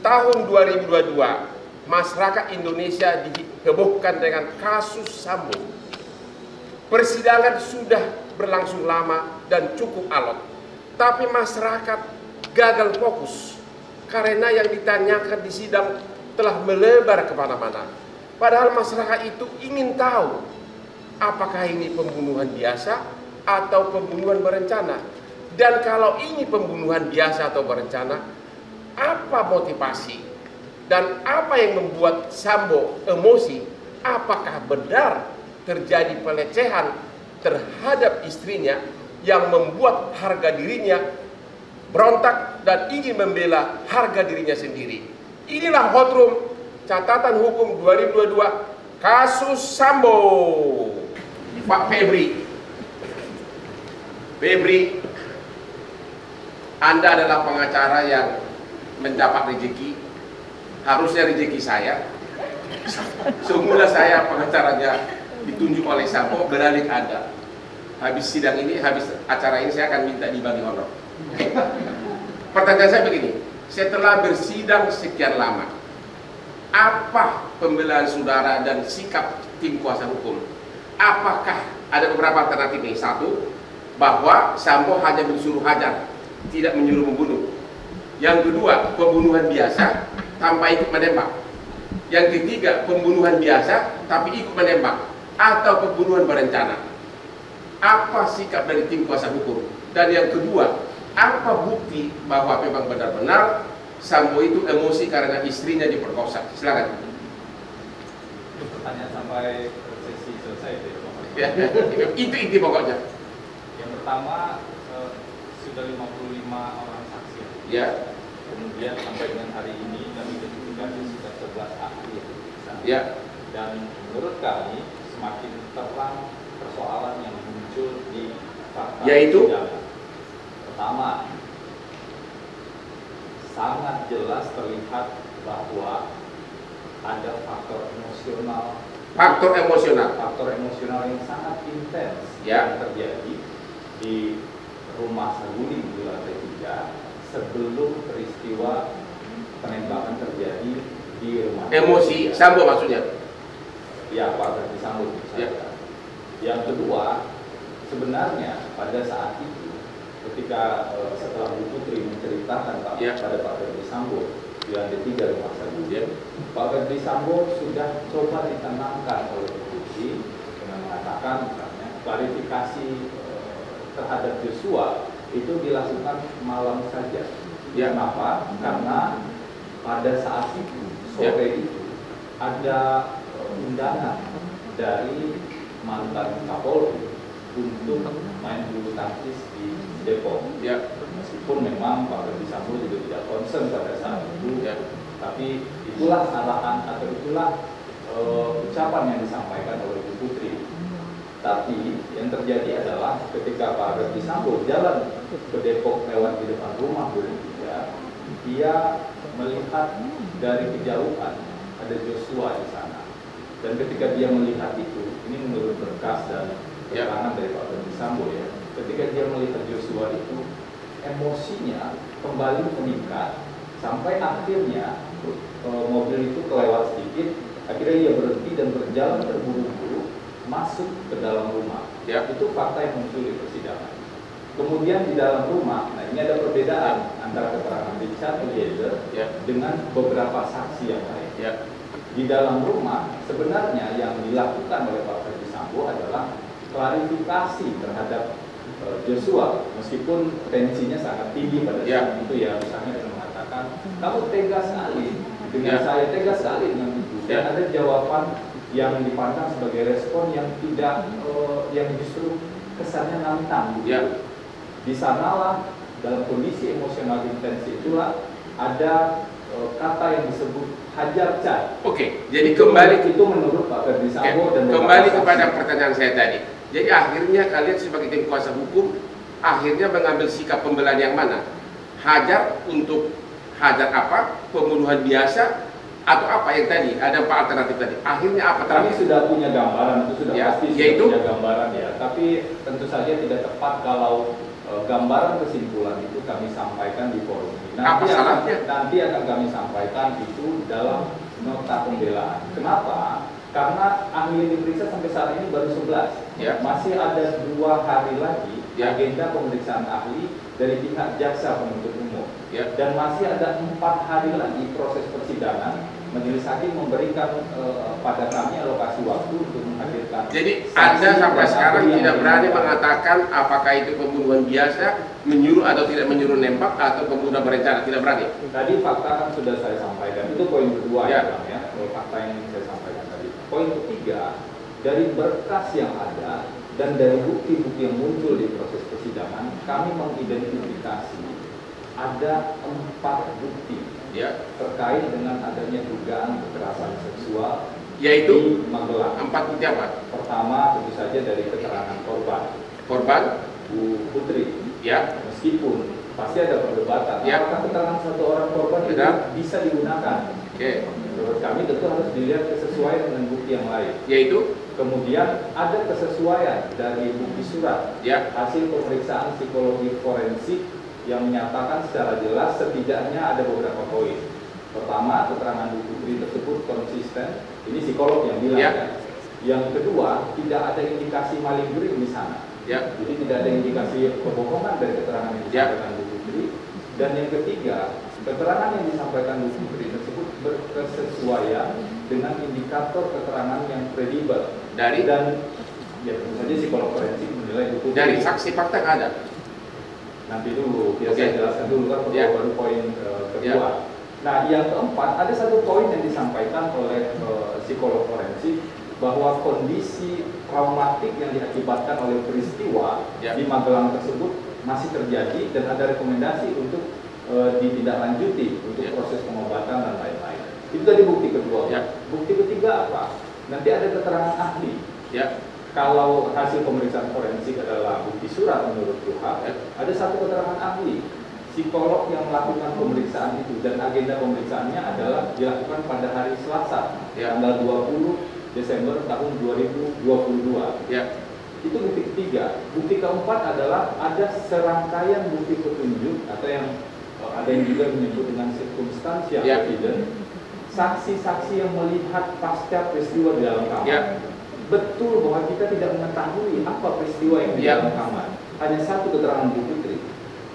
tahun 2022 masyarakat Indonesia dihebohkan dengan kasus Sambo. Persidangan sudah berlangsung lama dan cukup alot, tapi masyarakat gagal fokus karena yang ditanyakan di sidang telah melebar kemana-mana. Padahal masyarakat itu ingin tahu apakah ini pembunuhan biasa atau pembunuhan berencana. Dan kalau ini pembunuhan biasa atau berencana, apa motivasi dan apa yang membuat Sambo emosi? Apakah benar terjadi pelecehan terhadap istrinya yang membuat harga dirinya berontak dan ingin membela harga dirinya sendiri? Inilah Hot Room Catatan Hukum 2022 kasus Sambo. Pak Febri, Anda adalah pengacara yang mendapat rezeki. Harusnya rezeki saya. Semula saya pengacaranya ditunjuk oleh Sambo, beralih Anda. Habis sidang ini, habis acara ini saya akan minta dibagi honor. Pertanyaan saya begini, setelah bersidang sekian lama, apa pembelaan saudara dan sikap tim kuasa hukum? Apakah ada beberapa alternatif nih? Satu, bahwa Sambo hanya disuruh hajar, tidak menyuruh membunuh. Yang kedua, pembunuhan biasa tanpa ikut menembak. Yang ketiga, pembunuhan biasa tapi ikut menembak, atau pembunuhan berencana. Apa sikap dari tim kuasa hukum? Dan yang kedua, apa bukti bahwa memang benar-benar Sambo itu emosi karena istrinya diperkosa? Silakan. Pertanyaan sampai sesi selesai itu. Ya, itu inti pokoknya. Yang pertama, sudah 55 orang saksi. Ya. Kemudian sampai dengan hari ini kami identifikasi sudah 11 ahli. Ya. Dan menurut kami semakin terang persoalan yang muncul di fakta yaitu persidangan. Pertama, sangat jelas terlihat bahwa ada faktor emosional. Faktor emosional yang sangat intens yang terjadi di rumah Saguling di lantai 3 sebelum peristiwa penembakan terjadi di rumah. Emosi Sambo maksudnya? Ya, Pak Verdi Sambo. Ya. Yang kedua, sebenarnya pada saat itu ketika setelah Bu Putri menceritakan pada Pak Verdi Sambo di lantai 3 rumah Saguling, Pak Verdi Sambo sudah coba ditenangkan oleh Bu Putri dengan mengatakan misalnya klarifikasi terhadap Joshua itu dilakukan malam saja. Ya, kenapa? Karena pada saat itu, sore itu ada undangan dari mantan Kapolri untuk main bulu tangkis di Depok. Ya. Meskipun memang Pak Verdi Sambo juga tidak concern pada saat itu, tapi itulah arahan atau itulah ucapan yang disampaikan oleh Bu Putri. Tapi yang terjadi adalah ketika Pak Verdi Sambo jalan ke Depok lewat di depan rumah Bu Putri, dia melihat dari kejauhan ada Joshua di sana. Dan ketika dia melihat itu, ini menurut berkas dan keterangan dari Pak Verdi Sambo ya, ketika dia melihat Joshua itu, emosinya kembali meningkat sampai akhirnya mobil itu kelewat sedikit, akhirnya dia berhenti dan berjalan terburu-buru masuk ke dalam rumah. Ya. Itu fakta yang muncul di persidangan. Kemudian di dalam rumah, nah ini ada perbedaan antara keterangan Richard Eliezer dengan beberapa saksi yang lain. Ya. Di dalam rumah sebenarnya yang dilakukan oleh Pak Verdi Sambo adalah klarifikasi terhadap Joshua, meskipun tensinya sangat tinggi pada saat itu ya, misalnya dengan mengatakan kamu tega sekali dengan saya, tega sekali dengan itu, dan ada jawaban yang dipandang sebagai respon yang tidak, yang justru kesannya nantang. Ya. Di sanalah dalam kondisi emosional intens itulah ada kata yang disebut hajar cat. Oke, jadi kembali itu menurut Pak Verdi Sambo dan kembali kepada pertanyaan saya tadi. Jadi akhirnya kalian sebagai tim kuasa hukum akhirnya mengambil sikap pembelaan yang mana? Hajar untuk hajar apa? Pembunuhan biasa atau apa yang tadi? Ada 4 alternatif tadi. Akhirnya apa terakhir? Kami sudah punya gambaran, itu sudah pasti yaitu? Sudah punya gambaran ya. Tapi tentu saja tidak tepat kalau gambaran kesimpulan itu kami sampaikan di forum ini. Apa salahnya? Nanti akan kami sampaikan itu dalam nota pembelaan. Kenapa? Karena ahli yang diperiksa sampai saat ini baru 11. Ya. Masih ada 2 hari lagi ya. Agenda pemeriksaan ahli dari pihak jaksa penuntut umum. Ya. Dan masih ada 4 hari lagi proses persidangan. Majelis hakim memberikan pada kami alokasi waktu untuk menghadirkan. Jadi Anda sampai sekarang tidak berani mengatakan apakah itu pembunuhan biasa, menyuruh atau tidak menyuruh nembak, atau pembunuhan berencana, tidak berani. Tadi fakta kan sudah saya sampaikan, itu poin kedua ya. Fakta yang saya sampaikan tadi. Poin ketiga, dari berkas yang ada dan dari bukti-bukti yang muncul di proses persidangan, kami mengidentifikasi ada 4 bukti ya. terkait dengan adanya dugaan kekerasan seksual yaitu di Magelang. 4 bukti apa? Pertama tentu saja dari keterangan korban Bu Putri. Ya. Meskipun pasti ada perdebatan ya. Apakah keterangan satu orang korban itu bisa digunakan. Menurut kami tentu harus dilihat kesesuaian dengan bukti yang lain. Yaitu kemudian ada kesesuaian dari bukti surat hasil pemeriksaan psikologi forensik yang menyatakan secara jelas setidaknya ada beberapa poin. Pertama, keterangan Bu Putri tersebut konsisten. Ini psikolog yang bilang ya. Yang kedua, tidak ada indikasi maling guring di sana. Jadi tidak ada indikasi kebohongan dari keterangan yang disampaikan Bu Putri. Dan yang ketiga, keterangan yang disampaikan Bu Putri tersebut berkesesuaian dengan indikator keterangan yang kredibel. Dan ya tentu saja psikolog forensik menilai Bu Putri. Dari saksi fakta nggak ada. Nanti dulu, saya jelaskan dulu kan baru poin kedua. Nah, yang keempat, ada satu poin yang disampaikan oleh psikolog forensik bahwa kondisi traumatik yang diakibatkan oleh peristiwa di Magelang tersebut masih terjadi dan ada rekomendasi untuk ditindaklanjuti untuk proses pengobatan dan lain-lain. Itu tadi bukti kedua. Bukti ketiga apa? Nanti ada keterangan ahli. Kalau hasil pemeriksaan forensik adalah bukti surat menurut Tuhan, ada satu keterangan ahli, psikolog yang melakukan pemeriksaan itu, dan agenda pemeriksaannya adalah dilakukan pada hari Selasa, tanggal 20 Desember tahun 2022. Itu bukti ketiga. Bukti keempat adalah ada serangkaian bukti petunjuk atau yang ada yang juga menyebut dengan circumstantial evidence, saksi-saksi yang melihat pasca peristiwa di dalam kamar. Betul bahwa kita tidak mengetahui apa peristiwa yang di dalam kamar. Hanya satu keterangan Bu Putri.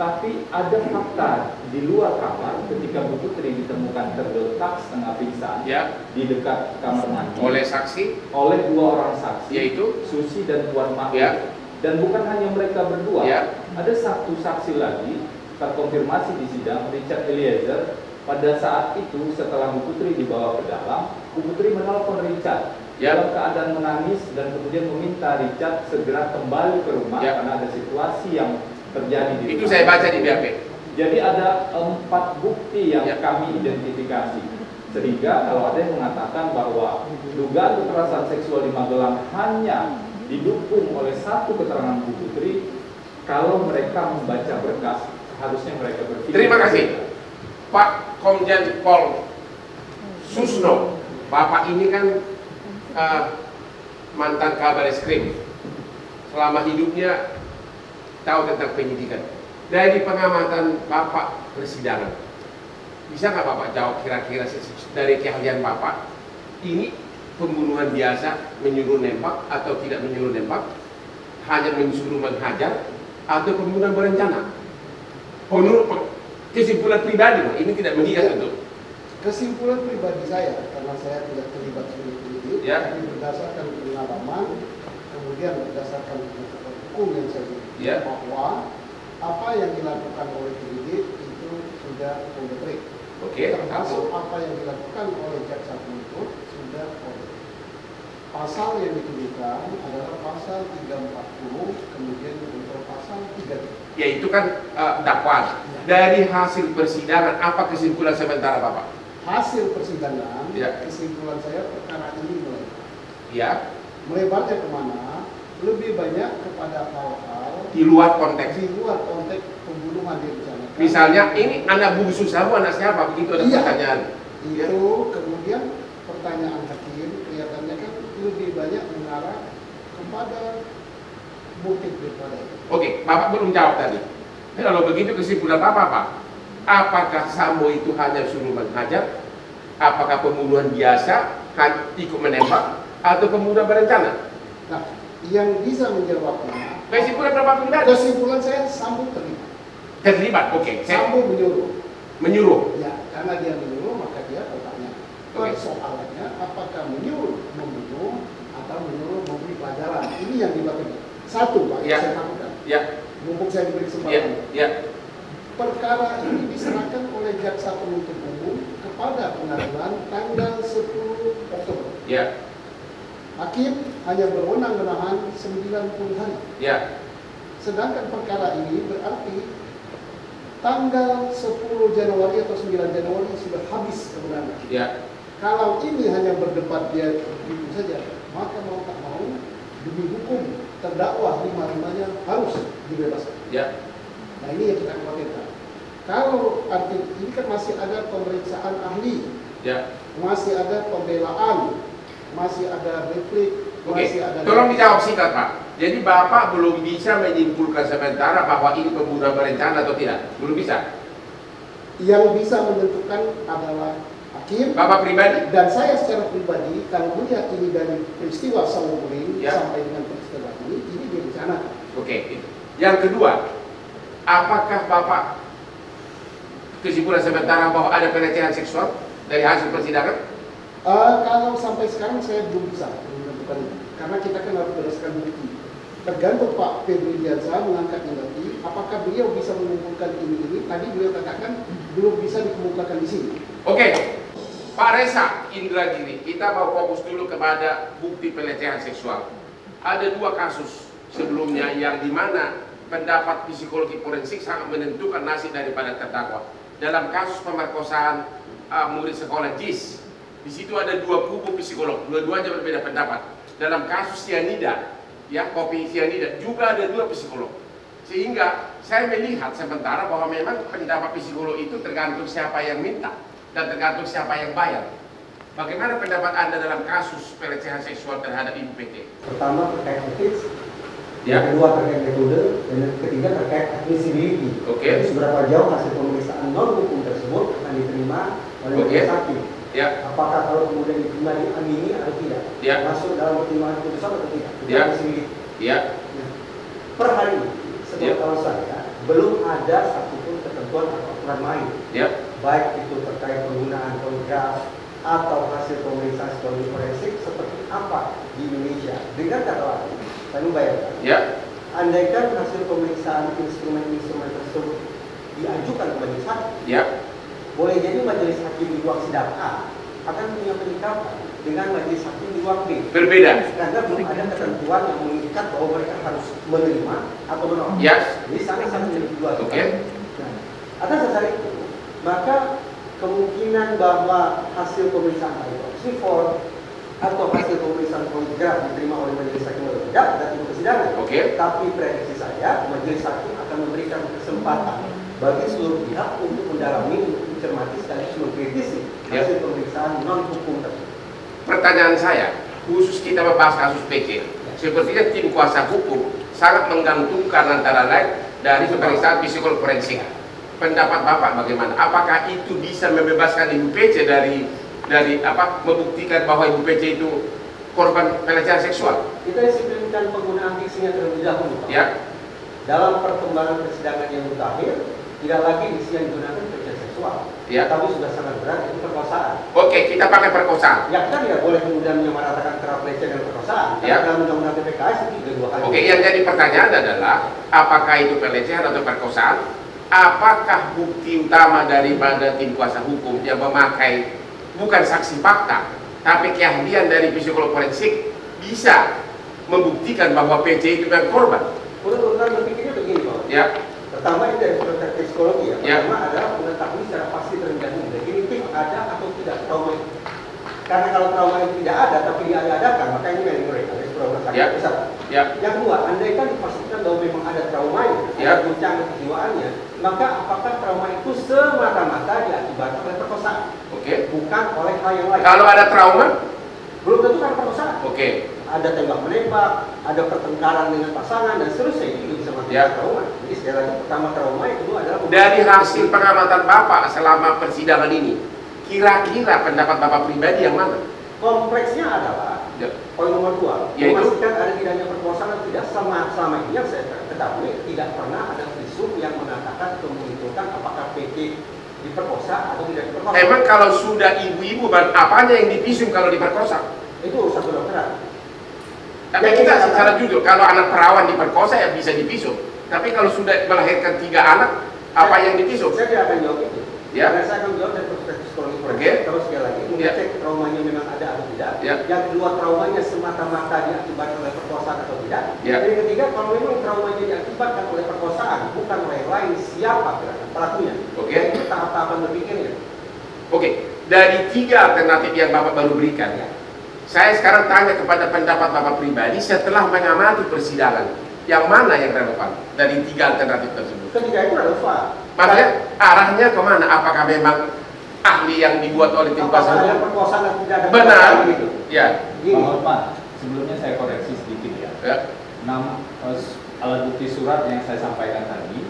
Tapi ada fakta di luar kamar ketika Bu Putri ditemukan tergeletak setengah pingsan di dekat kamar mandi. Oleh saksi? Oleh 2 orang saksi, yaitu Susi dan Puan Mahfud. Dan bukan hanya mereka berdua. Ada satu saksi lagi terkonfirmasi di sidang, Richard Eliezer. Pada saat itu setelah Bu Putri dibawa ke dalam, Bu Putri menelpon Richard dalam keadaan menangis dan kemudian meminta Richard segera kembali ke rumah karena ada situasi yang terjadi di rumah. Itu saya baca di BAP. Jadi ada 4 bukti yang kami identifikasi. Sehingga kalau ada yang mengatakan bahwa dugaan kekerasan seksual di Magelang hanya didukung oleh satu keterangan Bu Putri, kalau mereka membaca berkas, harusnya mereka berpikir. Terima kasih Pak Komjen Pol Susno. Bapak ini kan mantan Kabar Eskrim, selama hidupnya tahu tentang penyidikan. Dari pengamatan Bapak persidangan, bisa nggak Bapak jawab kira-kira dari keahlian Bapak, ini pembunuhan biasa menyuruh nembak atau tidak menyuruh nembak, hanya menyuruh menghajar, atau pembunuhan berencana? Menurut kesimpulan pribadi, ini tidak menghias tentu. Kesimpulan pribadi saya, karena saya tidak terlibat sebagai penyidik, tapi berdasarkan pengalaman, kemudian berdasarkan hukum yang saya miliki, bahwa apa yang dilakukan oleh penyidik itu sudah on the track. Termasuk apa yang dilakukan oleh jaksa penuntut sudah on the track. Pasal yang dituduhkan adalah pasal 340, kemudian juga pasal 33. Yaitu kan dakwaan. Dari hasil persidangan, apa kesimpulan sementara Bapak? Hasil persidangan, kesimpulan saya perkara ini melebar. Melebarnya kemana? Lebih banyak kepada hal-hal di luar konteks. Di luar konteks pembunuhan direncanakan. Misalnya ini anak bungsu Sambo, anak siapa? Begitu ada pertanyaan. Itu kemudian pertanyaan hakim kelihatannya kan lebih banyak mengarah kepada bukti daripada itu. Oke, Bapak belum jawab tadi. Kalau begitu kesimpulan Bapak apa? Apakah Sambo itu hanya suruh menghajar? Apakah pembunuhan biasa, ikut menembak, atau pembunuhan berencana? Nah, yang bisa menjawabnya, kesimpulan Bapak pribadi? Kesimpulan saya, Sambo terlibat. Terlibat, oke. Sambo menyuruh. Menyuruh? Ya, karena dia menyuruh, maka dia bertanya. Persoalannya, apakah menyuruh membunuh atau menyuruh memberi pelajaran? Ini yang dibatasi. Satu, Pak, yang saya takutkan. Ya. Mumpung saya diberi kesempatan. Ya. Perkara ini diserahkan oleh jaksa penuntut umum kepada pengadilan tanggal 10 Oktober. Ya. Hakim hanya berwenang menahan 90 hari. Ya. Sedangkan perkara ini berarti tanggal 10 Januari atau 9 Januari sudah habis kebenaran. Ya. Kalau ini hanya berdebat dia begitu saja, maka mau tak mau demi hukum terdakwa lima-limanya harus dibebaskan. Ya. Nah, ini yang kita khawatirkan. Kalau arti ini kan masih ada pemeriksaan ahli, ya, masih ada pembelaan, masih ada replik, masih ada. Tolong dijawab singkat, Pak. Jadi Bapak belum bisa menyimpulkan sementara bahwa ini pembunuhan berencana atau tidak? Belum bisa? Yang bisa menentukan adalah hakim, Bapak pribadi, dan saya secara pribadi. Kalau melihat ini dari peristiwa Sawoguling sampai dengan peristiwa ini direncanakan. Oke. Yang kedua, apakah Bapak kesimpulan sementara bahwa ada pelecehan seksual dari hasil persidangan? Kalau sampai sekarang saya belum bisa menentukan itu, karena kita kan harus berdasarkan bukti. Tergantung Pak Febri Diansyah mengangkatnya nanti, apakah beliau bisa mengumpulkan ini. Tadi beliau katakan belum bisa dikemukakan di sini. Oke, Pak Reza Indragiri, kita mau fokus dulu kepada bukti pelecehan seksual. Ada dua kasus sebelumnya yang dimana pendapat psikologi forensik sangat menentukan nasib daripada terdakwa. Dalam kasus pemerkosaan murid sekolah JIS, di situ ada dua kubu psikolog, dua-duanya berbeda pendapat. Dalam kasus sianida, ya, kopi sianida, juga ada dua psikolog. Sehingga saya melihat sementara bahwa memang pendapat psikolog itu tergantung siapa yang minta dan tergantung siapa yang bayar. Bagaimana pendapat Anda dalam kasus pelecehan seksual terhadap Ibu PT? Pertama terkait etis, yang kedua terkait metode, dan yang ketiga terkait admissibility. Jadi seberapa jauh hasil pemeriksaan non hukum tersebut akan diterima oleh majelis hakim. Apakah kalau kemudian diterima diamini atau tidak? Masuk dalam pertimbangan putusan atau tidak? Admissibility. Per hari ini, sepengetahuan saya, belum ada satupun ketentuan atau aturan main, baik itu terkait penggunaan poligraf atau hasil pemeriksaan psikologi forensik seperti apa di Indonesia. Dengan kata lain, saya membayangkan, andaikan hasil pemeriksaan instrumen-instrumen tersebut diajukan ke majelis hakim, boleh jadi majelis hakim di ruang sidang A akan punya penyikapan dengan majelis hakim di ruang B. Berbeda. Karena belum ada ketentuan yang mengikat bahwa mereka harus menerima atau menolak. Jadi sangat-sangat individual. Nah, atas dasar itu, maka kemungkinan bahwa hasil pemeriksaan psikoforensik atau hasil pemeriksaan poligraf diterima oleh majelis hakim atau tidak dan persidangan. Tapi prediksi saya, majelis hakim akan memberikan kesempatan bagi seluruh pihak untuk mendalami, untuk mencermati sekaligus mengkritisi hasil pemeriksaan non hukum tersebut. Pertanyaan saya, khusus kita membahas kasus PC, sepertinya tim kuasa hukum sangat menggantungkan antara lain dari pemeriksaan psikolog forensik. Pendapat Bapak bagaimana? Apakah itu bisa membebaskan Ibu PC dari membuktikan bahwa Ibu PC itu korban pelecehan seksual? Kita disiplinkan penggunaan diksinya terlebih dahulu. Dalam perkembangan persidangan yang terakhir, tidak lagi diksi yang digunakan pelecehan seksual, tapi sudah sangat berat, itu perkosaan. Kita pakai perkosaan. Kita tidak boleh kemudian menyamaratakan antara pelecehan dan perkosaan. Dalam undang-undang PPKS itu juga dua kali. Yang jadi pertanyaan adalah, apakah itu pelecehan atau perkosaan? Apakah bukti utama daripada tim kuasa hukum yang memakai bukan saksi fakta, tapi keahlian dari psikolog forensik bisa membuktikan bahwa PC itu kan korban? Urutan berpikirnya begini, Pak. Pertama ini dari sudut psikologi Pertama adalah mengetahui secara pasti terlebih dahulu definitif ada atau tidak trauma itu. Karena kalau trauma itu tidak ada tapi diadakan, maka ini menimbulkan alias trauma sakit besar. Yang kedua, andaikan dipastikan bahwa memang ada traumanya, ada guncangan kejiwaannya, maka apakah trauma itu semata-mata diakibatkan oleh perkosaan? Bukan oleh hal yang lain. Kalau ada trauma, belum tentu kan perkosaan. ada tembak menembak, ada pertengkaran dengan pasangan dan seterusnya, itu bisa mengakibatkan trauma. Jadi sekali lagi, pertama trauma, yang kedua adalah dari hasil pengamatan Bapak selama persidangan ini, kira-kira pendapat Bapak pribadi yang mana? Kompleksnya adalah poin nomor 2, memastikan ada tidaknya perkosaan atau tidak. Selama ini yang saya ketahui tidak pernah ada visum yang mengatakan atau menentukan apakah PC diperkosa atau tidak diperkosa. Emang kalau sudah ibu-ibu, apanya yang divisum kalau diperkosa? Itu urusan kedokteran. Tapi kita secara jujur, kalau anak perawan diperkosa ya bisa divisum. Tapi kalau sudah melahirkan 3 anak, apa yang divisum? Saya tidak akan jawab itu. Ya. Karena saya akan jawab dari perspektif psikologi forensik. Terus sekali lagi, mengecek traumanya memang ada atau tidak. Yang kedua, traumanya semata-mata diakibatkan oleh perkosaan atau tidak. Dan yang ketiga, kalau memang traumanya diakibatkan oleh perkosaan, bukan oleh lain, siapa pelakunya. Itu tahap-tahapan berpikirnya. Dari 3 alternatif yang Bapak baru berikan, saya sekarang tanya kepada pendapat Bapak pribadi setelah mengamati persidangan, yang mana yang relevan dari 3 alternatif tersebut? Ketiga itu relevan. Maksudnya arahnya kemana? Apakah memang ahli yang dibuat oleh tim kuasa hukum? Perkosaan dan tidak ada benar gitu. Ya. Pak Hotman, sebelumnya saya koreksi sedikit ya. 6 alat bukti surat yang saya sampaikan tadi,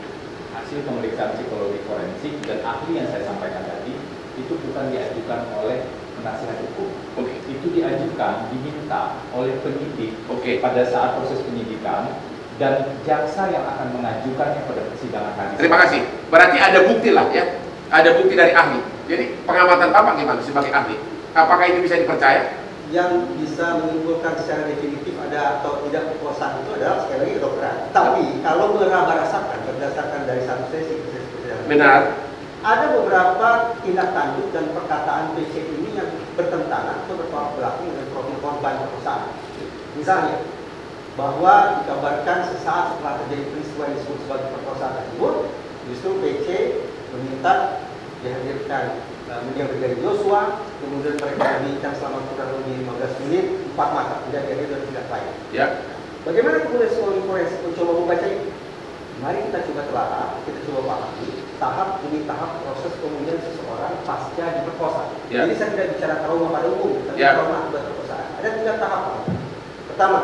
hasil pemeriksaan psikologi forensik dan ahli yang saya sampaikan tadi, itu bukan diajukan oleh penasihat hukum. Itu diajukan, diminta oleh penyidik pada saat proses penyidikan, dan jaksa yang akan mengajukannya pada persidangan hari. Terima kasih. Berarti ada bukti lah ya, ada bukti dari ahli. Jadi pengamatan Bapak gimana sebagai ahli? Apakah itu bisa dipercaya? Yang bisa menyimpulkan secara definitif ada atau tidak perkosaan itu adalah sekali lagi kedokteran. Tapi kalau meraba-rasakan berdasarkan dari satu sesi ke sesi persidangan, benar, ada beberapa tindak tanduk dan perkataan PC ini yang bertentangan atau bertolak belakang dengan profil korban perkosaan. Misalnya, bahwa dikabarkan sesaat setelah terjadi peristiwa yang disebut sebagai perkosaan tersebut, justru PC meminta dihadirkan media Brigadir Joshua, kemudian mereka diminta selama kurang lebih 15 menit, 4 mata, tidak dihadir dan tidak lain. Bagaimana kemudian psikologi forensik mencoba membaca itu? Mari kita coba telaah, kita coba pahami tahap demi tahap proses kemudian seseorang pasca diperkosa. Jadi saya tidak bicara trauma pada umum, tapi trauma akibat perkosaan. Ada 3 tahap. Pertama,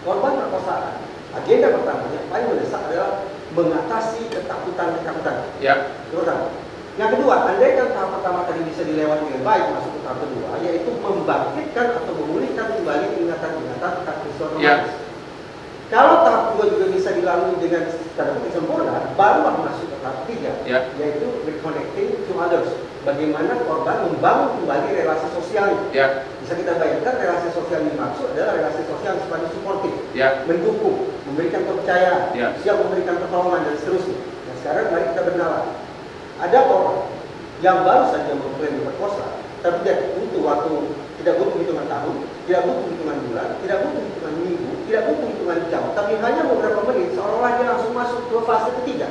korban perkosaan, agenda pertamanya paling mendesak adalah mengatasi ketakutan. Itu pertama. Yang kedua, andaikan tahap pertama tadi bisa dilewati dengan baik, masuk ke tahap kedua, yaitu membangkitkan atau memulihkan kembali ingatan-ingatan tentang peristiwa traumatis. Kalau tahap kedua juga bisa dilalui dengan tanda petik sempurna, barulah masuk ke tahap ketiga, yaitu reconnecting to others. Bagaimana korban membangun kembali relasi sosialnya. Bisa kita bayangkan relasi sosial yang dimaksud adalah relasi sosial yang sifatnya suportif, mendukung, memberikan kepercayaan, siap memberikan pertolongan dan seterusnya. Nah sekarang mari kita bernalar. Ada orang yang baru saja mengklaim diperkosa, tapi dia butuh waktu, tidak butuh hitungan tahun, tidak butuh hitungan bulan, tidak butuh hitungan minggu, tidak butuh hitungan jam, tapi hanya beberapa menit seolah-olah dia langsung masuk ke fase ketiga,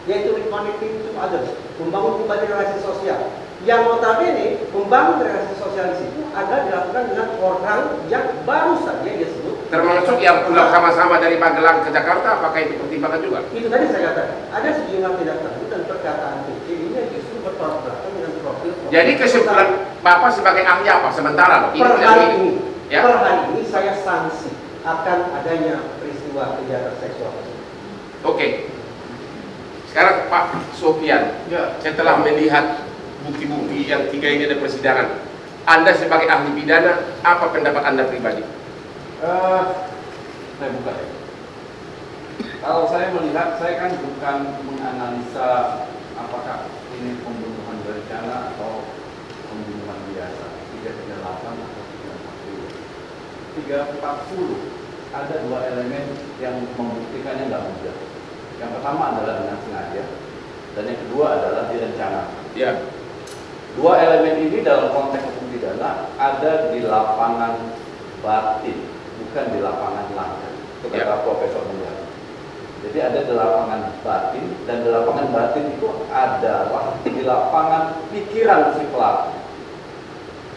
yaitu reconnecting to others, membangun kembali relasi sosial. Yang notabene membangun relasi sosial di situ ada dilakukan dengan orang yang baru saja dia sebut, termasuk yang pulang sama-sama dari Magelang ke Jakarta. Apakah itu pertimbangan juga? Itu tadi saya katakan, ada sejumlah tindak tanduk dan perkataan PC ini yang justru bertolak belakang dengan profil. Jadi kesimpulan Bapak sebagai ahli apa sementara loh? Per hari ini saya sanksi akan adanya peristiwa kejahatan seksual. Sekarang Pak Sofian, setelah melihat bukti-bukti yang 3 ini ada persidangan, Anda sebagai ahli pidana, apa pendapat Anda pribadi? Saya buka ya. Kalau saya melihat, saya kan bukan menganalisa apakah ini pembunuhan berencana atau pembunuhan biasa, 338 atau 340. Ada 2 elemen yang membuktikannya nggak mudah. Yang pertama adalah dengan sengaja, dan yang kedua adalah direncanakan. 2 elemen ini dalam konteks hukum pidana ada di lapangan batin, bukan di lapangan lahir. Itu kata Profesor Mulyadi. Jadi ada di lapangan batin, dan di lapangan batin itu adalah di lapangan pikiran si pelaku.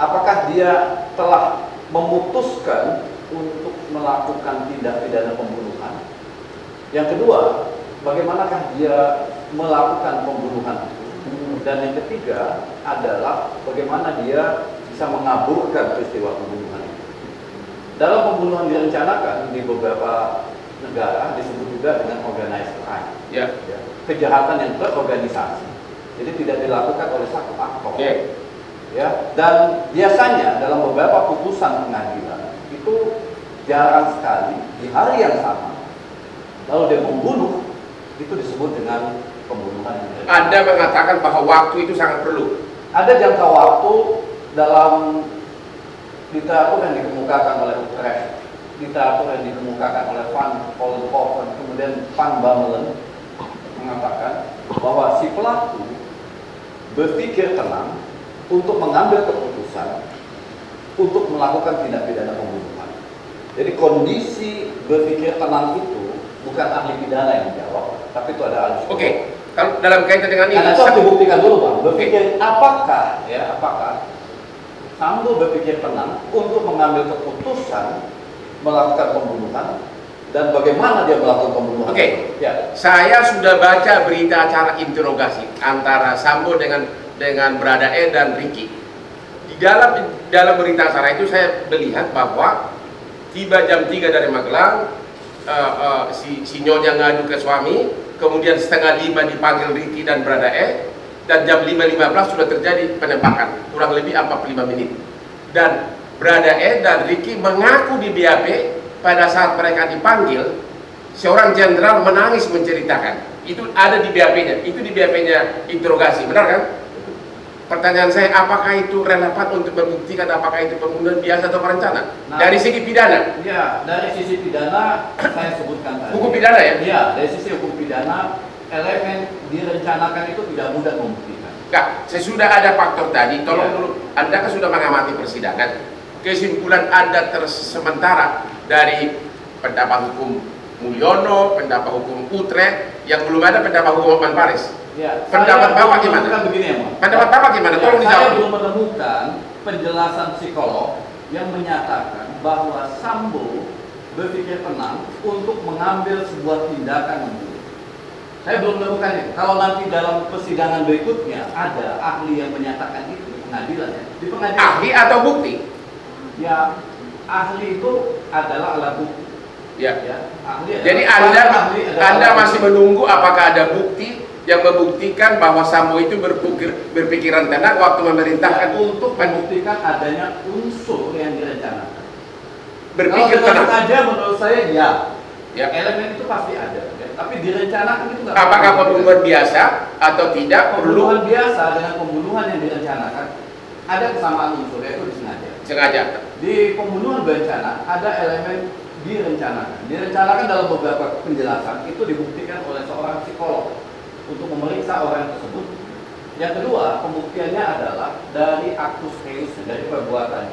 Apakah dia telah memutuskan untuk melakukan tindak pidana pembunuhan? Yang kedua, bagaimanakah dia melakukan pembunuhan itu? Dan yang ketiga adalah bagaimana dia bisa mengaburkan peristiwa pembunuhan itu. dalam pembunuhan direncanakan di beberapa negara disebut juga dengan organized crime, ya, kejahatan yang terorganisasi. Jadi tidak dilakukan oleh satu aktor. Ya, dan biasanya dalam beberapa putusan pengadilan itu jarang sekali di hari yang sama lalu dia membunuh, itu disebut dengan pembunuhan. Anda mengatakan bahwa waktu itu sangat perlu. Ada jangka waktu dalam literatur yang dikemukakan oleh Utrecht, literatur yang dikemukakan oleh Van Vollenhoven, kemudian Van Bamelen mengatakan bahwa si pelaku berpikir tenang untuk mengambil keputusan untuk melakukan tindak pidana pembunuhan. Jadi kondisi berpikir tenang itu bukan ahli pidana yang menjawab, tapi itu ada ahli. Oke, kalau dalam kaitan dengan ini, karena itu harus dibuktikan dulu, Bang. Berpikir apakah Sambo berpikir tenang untuk mengambil keputusan melakukan pembunuhan dan bagaimana dia melakukan pembunuhan. Oke, saya sudah baca berita acara interogasi antara Sambo dengan Baradae dan Ricky. Di dalam berita acara itu saya melihat bahwa tiba jam 3 dari Magelang, si Nyonya ngadu ke suami, kemudian 4:30 dipanggil Ricky dan Baradae, dan jam 5:15 sudah terjadi penembakan, kurang lebih 45 menit. Dan Baradae dan Ricky mengaku di BAP pada saat mereka dipanggil, seorang jenderal menangis menceritakan. Itu ada di BAP-nya, itu di BAP-nya interogasi, benar kan? Pertanyaan saya, apakah itu relevan untuk membuktikan apakah itu pembunuhan biasa atau berencana? Dari segi pidana? Ya, dari sisi pidana saya sebutkan tadi. Hukum pidana ya? Iya, dari sisi hukum pidana, elemen direncanakan itu tidak mudah membuktikan. Enggak, sesudah ada faktor tadi, tolong dulu, Anda kan sudah mengamati persidangan. Kesimpulan Anda sementara dari pendapat hukum Mulyono, pendapat hukum Utrecht, yang belum ada pendapat hukum Hotman Paris. Ya, pendapat Bapak gimana? Begini ya, pendapat Bapak gimana? Tolong dijawab. Saya belum menemukan penjelasan psikolog yang menyatakan bahwa Sambo berpikir tenang untuk mengambil sebuah tindakan membunuh. Saya belum menemukan itu. Kalau nanti dalam persidangan berikutnya ada ahli yang menyatakan itu di pengadilan ya. Di pengadilan. Ahli atau bukti? Ya, ahli itu adalah alat bukti. Ya. Ahli. Jadi Anda masih menunggu apakah ada bukti yang membuktikan bahwa Sambo itu berpikiran tenang waktu memerintahkan untuk membuktikan adanya unsur yang direncanakan. Berpikir tenang aja menurut saya ya. Elemen itu pasti ada, ya. Tapi direncanakan itu nggak. Apakah pembunuhan biasa atau tidak? Pembunuhan biasa dengan pembunuhan yang direncanakan ada kesamaan unsur, yaitu disengaja. Sengaja. Di pembunuhan berencana ada elemen direncanakan. Direncanakan dalam beberapa penjelasan itu dibuktikan oleh seorang psikolog untuk memeriksa orang tersebut. Yang kedua, pembuktiannya adalah dari actus reus, dari perbuatan.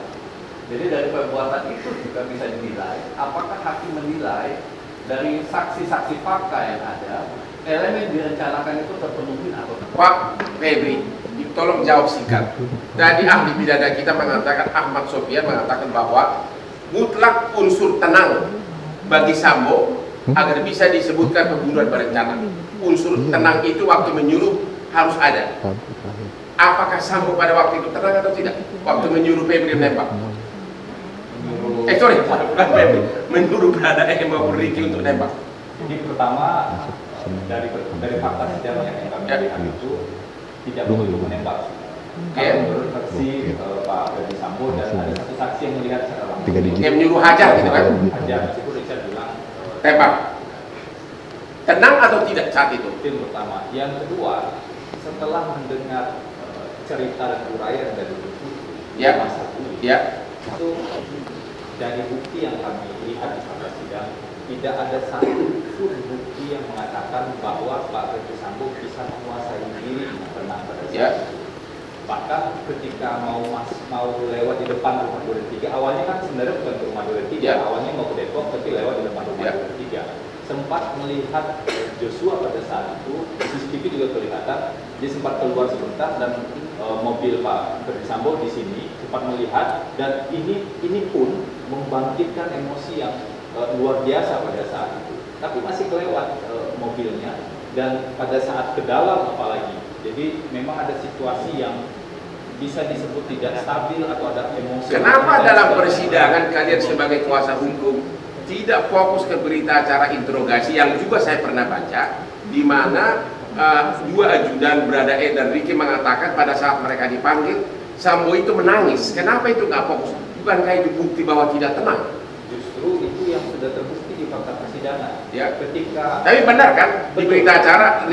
Jadi dari perbuatan itu juga bisa dinilai apakah hakim menilai dari saksi-saksi fakta yang ada, elemen direncanakan itu terpenuhi atau tidak. Pak Febri, tolong jawab singkat. Tadi ahli pidana kita mengatakan, Ahmad Sofyan mengatakan bahwa mutlak unsur tenang bagi Sambo agar bisa disebutkan pembunuhan berencana. Unsur tenang itu waktu menyuruh harus ada. Apakah Sambo pada waktu itu tenang atau tidak? Waktu menyuruh Febri menembak. Bukan Febri, menyuruh Baradae maupun Ricky untuk menembak. Jadi pertama dari fakta sejarah yang kami lihat itu tidak begitu menembak. Kalau menurut versi Pak Ferdi Sambo dan ada satu saksi yang melihat secara langsung. Yang menyuruh hajar gitu kan? Hajar, meskipun Richard bilang tembak. Tenang atau tidak saat itu? Itu yang pertama. Yang kedua, setelah mendengar cerita dan uraian dari masa itu, itu dari bukti yang kami lihat di pada sidang, tidak ada satu pun bukti yang mengatakan bahwa Pak Ferdi Sambo bisa menguasai diri dengan tenang pada saat itu. Bahkan ketika mau lewat di depan rumah Duren 3, awalnya kan sebenarnya bukan ke rumah Duren 3, awalnya mau ke Depok tapi lewat di depan rumah Duren 3. Sempat melihat Joshua pada saat itu, CCTV juga kelihatan, dia sempat keluar sebentar dan mobil Pak Ferdi Sambo di sini sempat melihat, dan ini pun membangkitkan emosi yang luar biasa pada saat itu. Tapi masih kelewat mobilnya, dan pada saat ke dalam apalagi. Jadi memang ada situasi yang bisa disebut tidak stabil atau ada emosi. Kenapa dalam persidangan kalian sebagai kuasa hukum tidak fokus ke berita acara interogasi yang juga saya pernah baca, di mana dua ajudan Brada E dan Ricky mengatakan pada saat mereka dipanggil, Sambo itu menangis. Kenapa itu nggak fokus? Bukankah itu bukti bahwa tidak tenang? Justru itu yang sudah terbukti di fakta persidangan. Ya. Ketika. Tapi benar kan di berita acara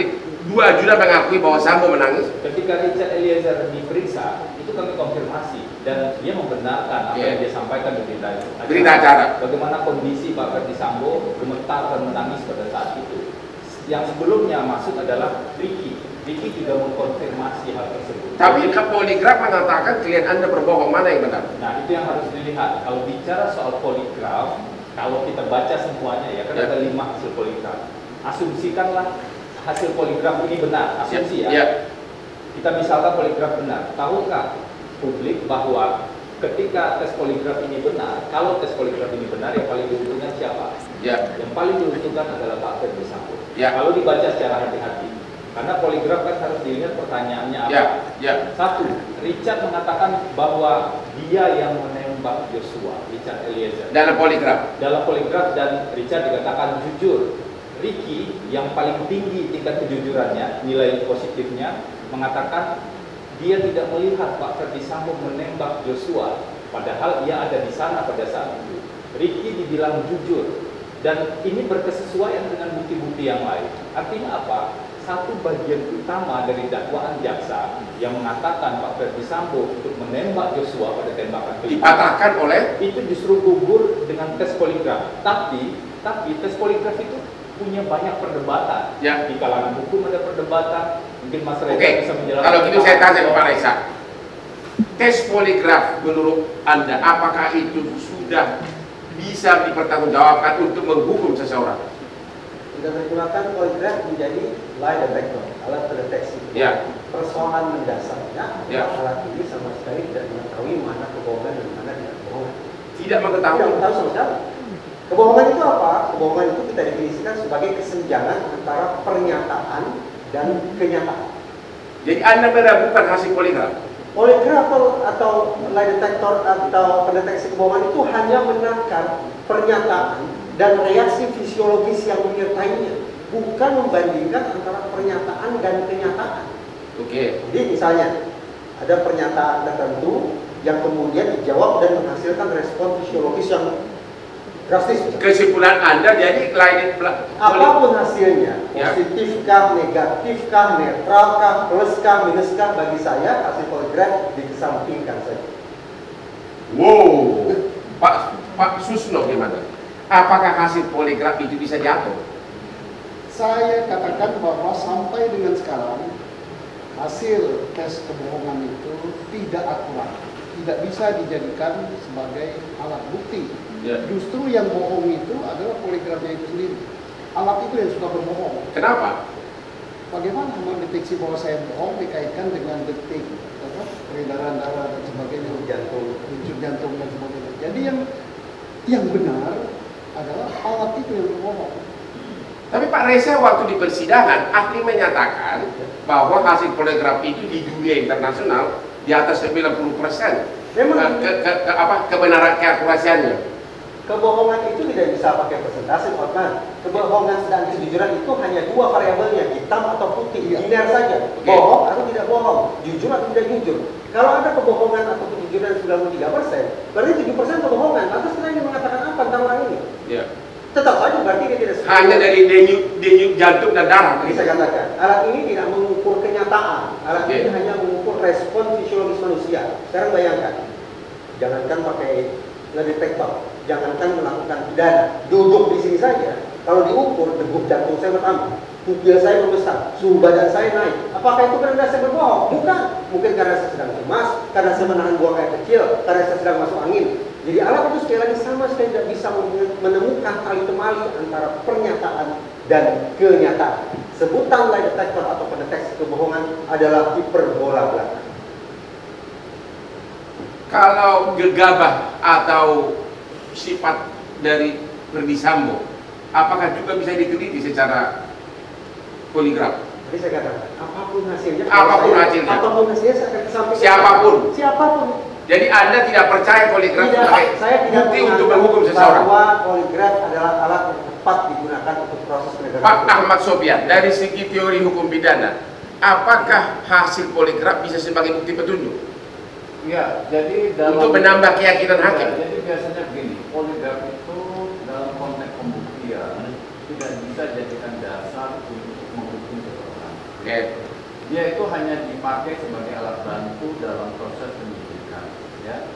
dua ajudan mengakui bahwa Sambo menangis? Ketika Richard Eliezer diperiksa, itu kami konfirmasi dan dia membenarkan apa yang dia sampaikan di berita acara. Bagaimana kondisi Pak Ferdi Sambo gemetar dan menangis pada saat itu. Yang sebelumnya masuk adalah Ricky. Ricky juga mengkonfirmasi hal tersebut. Tapi poligraf mengatakan klien Anda berbohong, mana yang benar? Nah, itu yang harus dilihat. Kalau bicara soal poligraf, kalau kita baca semuanya ya, kan ada 5 hasil poligraf. Asumsikanlah hasil poligraf ini benar, asumsi ya. Kita misalkan poligraf benar. Tahukah publik bahwa ketika tes poligraf ini benar, kalau tes poligraf ini benar, yang paling diuntungkan siapa? Yang paling diuntungkan adalah Pak Ferdi Sambo. Kalau dibaca secara hati-hati, karena poligraf kan harus dilihat pertanyaannya apa. Satu, Richard mengatakan bahwa dia yang menembak Joshua, Richard Eliezer. Dalam poligraf? Dalam poligraf, dan Richard dikatakan jujur. Ricky yang paling tinggi tingkat kejujurannya, nilai positifnya, mengatakan dia tidak melihat Pak Ferdi Sambo menembak Joshua, padahal ia ada di sana pada saat itu. Ricky dibilang jujur, dan ini berkesesuaian dengan bukti-bukti yang lain. Artinya apa? Satu bagian utama dari dakwaan jaksa yang mengatakan Pak Ferdi Sambo untuk menembak Joshua pada tembakan kelima dipatahkan oleh itu justru gugur dengan tes poligraf. Tapi tes poligraf itu punya banyak perdebatan. Di kalangan hukum ada perdebatan. Mungkin Mas Reza bisa menjelaskan. Kalau gitu saya tanya ke Pak Reza, tes poligraf menurut Anda apakah itu sudah bisa dipertanggungjawabkan untuk menghukum seseorang? Sudah digunakan poligraf menjadi lie detector, alat pendeteksi. Persoalan mendasarnya, alat ini sama sekali tidak mengetahui mana kebohongan dan mana tidak kebohongan. Tidak mengetahui. Tidak tahu sama sekali. Kebohongan itu apa? Kebohongan itu kita definisikan sebagai kesenjangan antara pernyataan dan kenyataan. Jadi Anda meragukan hasil poligraf? Poligraf atau lie detector atau pendeteksi kebohongan itu hanya menakar pernyataan dan reaksi fisiologis yang menyertainya, bukan membandingkan antara pernyataan dan kenyataan. Jadi misalnya ada pernyataan tertentu yang kemudian dijawab dan menghasilkan respon fisiologis yang drastis. Kesimpulan Anda jadi apapun hasilnya, positifkah, negatifkah, netralkah, pluskah, minuskah, bagi saya hasil poligraf dikesampingkan saja. Wow, Pak Susno gimana? Apakah hasil poligraf itu bisa diatur? Saya katakan bahwa sampai dengan sekarang hasil tes kebohongan itu tidak akurat, tidak bisa dijadikan sebagai alat bukti. Justru yang bohong itu adalah poligrafnya itu sendiri. Alat itu yang suka berbohong. Kenapa? Bagaimana mendeteksi bahwa saya bohong dikaitkan dengan detik peredaran darah dan sebagainya, denyut jantung dan sebagainya. Jadi yang benar adalah alat itu yang berbohong. Tapi Pak Reza waktu di persidangan ahli menyatakan bahwa hasil poligraf itu di dunia internasional di atas 90%. Memang kebenaran keakurasiannya. Kebohongan itu tidak bisa pakai persentase, Otman. Kebohongan dan kejujuran itu hanya dua variabelnya, hitam atau putih, biner saja. Bohong atau tidak bohong, jujur atau tidak jujur. Kalau ada kebohongan atau kejujuran 93%, berarti 7% kebohongan. Lantas kita ingin mengatakan apa tentang orang ini? Tetap saja berarti dia tidak hanya dari denyut jantung dan darah. Bisa katakan, alat ini tidak mengukur kenyataan. Alat ini hanya mengukur respon fisiologis manusia. Sekarang bayangkan, jangankan pakai detektor, jangankan melakukan pidana, duduk di sini saja, kalau diukur degup jantung saya bertambah, pupil saya membesar, suhu badan saya naik. Apakah itu karena saya berbohong? Bukan. Mungkin karena saya sedang cemas, karena saya menahan buang air kecil, karena saya sedang masuk angin. Jadi alat itu sekali lagi sama sekali tidak bisa menemukan tali temali antara pernyataan dan kenyataan. Sebutan lie detector atau pendeteksi kebohongan adalah hiperbola belakang. Kalau gegabah atau sifat dari Ferdi Sambo, apakah juga bisa diteliti secara poligraf? Jadi saya katakan, apapun hasilnya, apapun hasilnya saya akan sampaikan. Siapapun. Jadi Anda tidak percaya poligraf sebagai bukti untuk menghukum seseorang? Bahwa poligraf adalah alat yang tepat digunakan untuk proses penegakan Pak hukum. Ahmad Sofyan, dari segi teori hukum pidana, apakah hasil poligraf bisa sebagai bukti petunjuk? Ya, jadi dalam, untuk menambah keyakinan hakim. Jadi biasanya begini, poligraf itu dalam konteks pembuktian tidak bisa jadikan dasar untuk menghukum seseorang. Dia itu hanya dipakai sebagai alat bantu dalam proses penyidikan, ya,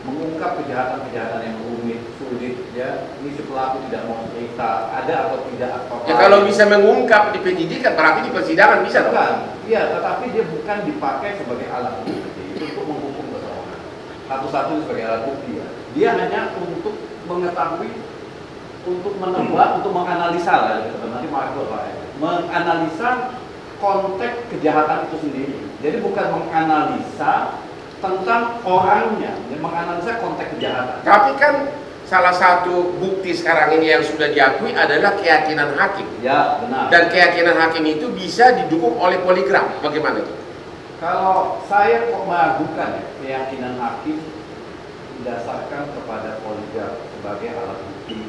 mengungkap kejahatan-kejahatan yang rumit, sulit, ya. Ini si pelaku tidak mau cerita, ada atau tidak apa-apa. Ya kalau bisa mengungkap di penyidikan, berarti di persidangan bisa dong? Iya, tetapi dia bukan dipakai sebagai alat bukti untuk menghukum seseorang. Satu-satu sebagai alat bukti, ya. Dia hanya untuk mengetahui, untuk menebak, untuk menganalisa lah, nanti menganalisa konteks kejahatan itu sendiri. Jadi bukan menganalisa tentang orangnya, menganalisa konteks kejahatan. Tapi kan salah satu bukti sekarang ini yang sudah diakui adalah keyakinan hakim. Ya, benar. Dan keyakinan hakim itu bisa didukung oleh poligraf. Bagaimana itu? Kalau saya kok meragukan ya, keyakinan hakim didasarkan kepada poligraf sebagai alat bukti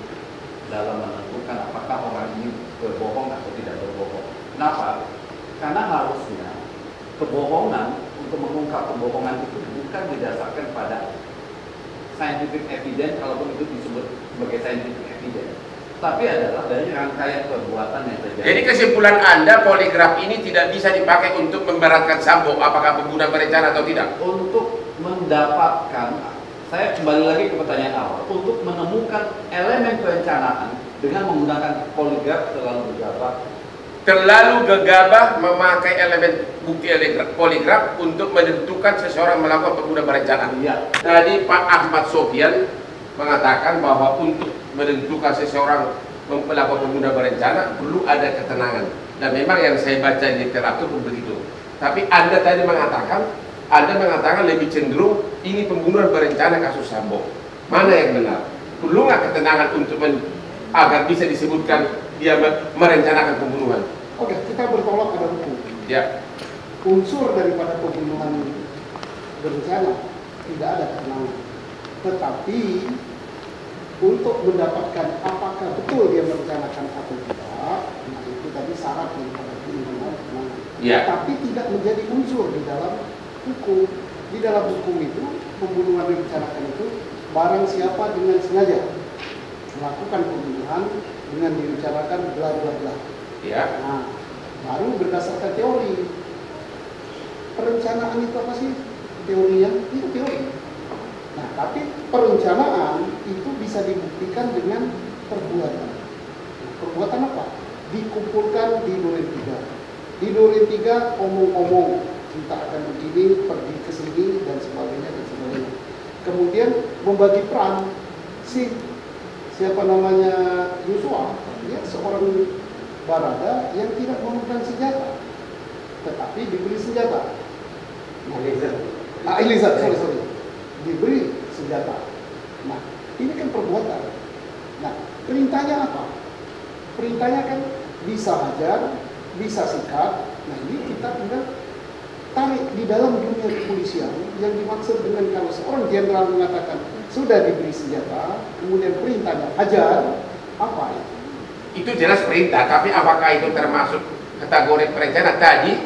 dalam menentukan apakah orang ini berbohong atau tidak berbohong. Kenapa? Karena harusnya kebohongan, untuk mengungkap kebohongan itu bukan didasarkan pada scientific evidence, kalaupun itu disebut sebagai scientific evidence, tapi adalah dari rangkaian perbuatan yang terjadi. Jadi kesimpulan Anda, poligraf ini tidak bisa dipakai untuk memberatkan Sambo, apakah pembunuhan berencana atau tidak? Untuk mendapatkan, saya kembali lagi ke pertanyaan awal, untuk menemukan elemen perencanaan dengan menggunakan poligraf terlalu gegabah memakai elemen bukti poligraf untuk menentukan seseorang melakukan pembunuhan berencana. Iya. Tadi Pak Ahmad Sofyan mengatakan bahwa untuk menentukan seseorang melakukan pembunuhan berencana perlu ada ketenangan. Dan memang yang saya baca di literatur begitu. Tapi Anda tadi mengatakan, lebih cenderung ini pembunuhan berencana kasus Sambo. Mana yang benar? Perlu nggak ketenangan untuk agar bisa disebutkan dia merencanakan pembunuhan? Oke, kita bertolak pada hukum. Ya. Unsur daripada pembunuhan berencana tidak ada ketenangan. Tetapi untuk mendapatkan apakah betul dia merencanakan atau tidak, nah itu tadi syarat daripada ketenangan. Ya. Tapi tidak menjadi unsur di dalam hukum. Di dalam hukum itu pembunuhan direncanakan itu barang siapa dengan sengaja melakukan pembunuhan dengan direncanakan bla bla bla. Ya. Nah, baru berdasarkan teori. Perencanaan itu apa sih? Teorinya itu teori. Nah, tapi perencanaan itu bisa dibuktikan dengan perbuatan. Nah, perbuatan apa? Dikumpulkan di Duren 3. Di Duren 3 omong-omong, kita akan begini, pergi ke sini dan sebagainya dan sebagainya. Kemudian membagi peran siapa namanya Yosua, dia seorang barada yang tidak memegang senjata, tetapi diberi senjata. Eliezer, sorry, diberi senjata. Nah, ini kan perbuatan. Nah, perintahnya apa? Perintahnya kan bisa hajar, bisa sikat. Nah, ini kita tinggal tarik di dalam dunia kepolisian yang dimaksud dengan kalau seorang jenderal mengatakan sudah diberi senjata, kemudian perintahnya hajar, apa itu? Itu jelas perintah, tapi apakah itu termasuk kategori perencana? Tadi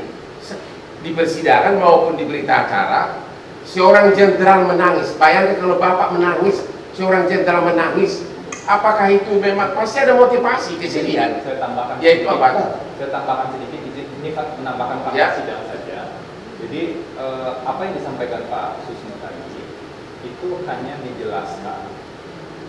di persidangan maupun di berita acara, seorang jenderal menangis. Bayangkan kalau Bapak menangis, seorang jenderal menangis, apakah itu memang pasti ada motivasi kesedihan? Saya tambahkan. Yaitu apa? Saya tambahkan sedikit, ini menambahkan fakta sidang saja. Jadi apa yang disampaikan Pak Susno tadi itu hanya dijelaskan